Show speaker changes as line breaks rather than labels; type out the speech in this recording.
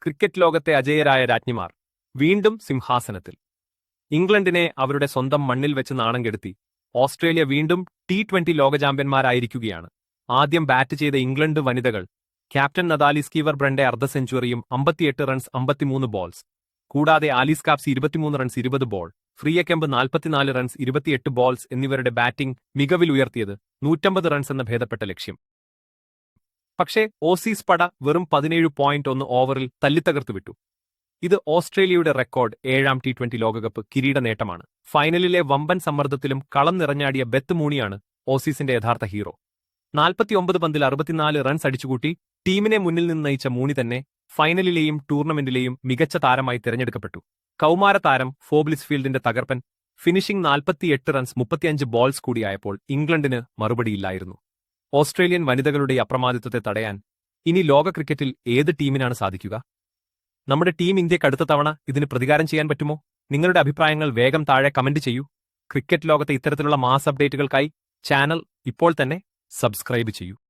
Cricket ലോകത്തെ അജേയരായ രാജ്ഞിമാർ വീണ്ടും സിംഹാസനത്തിൽ. ഇംഗ്ലണ്ടിനെ അവരുടെ സ്വന്തം മണ്ണിൽ വെച്ച് നാണം കെടുത്തി ഓസ്ട്രേലിയ വീണ്ടും T20 ലോക ചാമ്പ്യന്മാരായിരിക്കുകയാണ്. ആദ്യം ബാറ്റ് ചെയ്ത ഇംഗ്ലണ്ട് വനിതകൾ ക്യാപ്റ്റൻ നതാലി സ്കീവർബ്രന്റെ അർദ്ധ സെഞ്ചുറിയും 58 റൺസ് 53 ബോൾസ്, കൂടാതെ Alice Capsey 23 runs 20 ball, Freya Kemp 44 runs 28 balls എന്നിവരുടെ ബാറ്റിംഗ് മികവിൽ ഉയർത്തിയത് 150 റൺസ് എന്ന ഭേദപ്പെട്ട ലക്ഷ്യം. പക്ഷേ ഓസീസ് പട വെറും 17.1 ഓവറിൽ തല്ലിത്തകർത്തു വിട്ടു. ഇത് ഓസ്ട്രേലിയയുടെ റെക്കോർഡ് 7ാം T20 ലോകകപ്പ് കിരീട നേട്ടമാണ്. ഫൈനലിലെ വമ്പൻ സമ്മർദ്ദത്തിലും കളം നിറഞ്ഞാടിയ ബെത്ത് മൂണിയാണ് ഓസീസിന്റെ യഥാർത്ഥ ഹീറോ. 49 പന്തിൽ 64 റൺസ് അടിച്ചുകൂട്ടി ടീമിനെ മുന്നിൽ നിന്ന് നയിച്ച മൂണി തന്നെ ഫൈനലിലെയും ടൂർണമെന്റിലെയും മികച്ച താരമായി തിരഞ്ഞെടുക്കപ്പെട്ടു. കൗമാര താരം ഫോബ് ഫീൽഡിന്റെ തകർപ്പൻ ഫിനിഷിംഗ് 48 റൺസ് 35 ബോൾസ് കൂടിയായപ്പോൾ ഇംഗ്ലണ്ടിന് മറുപടിയില്ലായിരുന്നു. ഓസ്ട്രേലിയൻ വനിതകളുടെ അപ്രമാദിത്വത്തെ തടയാൻ ഇനി ലോക ക്രിക്കറ്റിൽ ഏത് ടീമിനാണ് സാധിക്കുക? നമ്മുടെ ടീം ഇന്ത്യക്ക് അടുത്ത തവണ ഇതിന് പ്രതികാരം ചെയ്യാൻ പറ്റുമോ? നിങ്ങളുടെ അഭിപ്രായങ്ങൾ വേഗം താഴെ കമന്റ് ചെയ്യൂ. ക്രിക്കറ്റ് ലോകത്തെ ഇത്തരത്തിലുള്ള മാസ് അപ്ഡേറ്റുകൾക്കായി ചാനൽ ഇപ്പോൾ തന്നെ സബ്സ്ക്രൈബ് ചെയ്യൂ.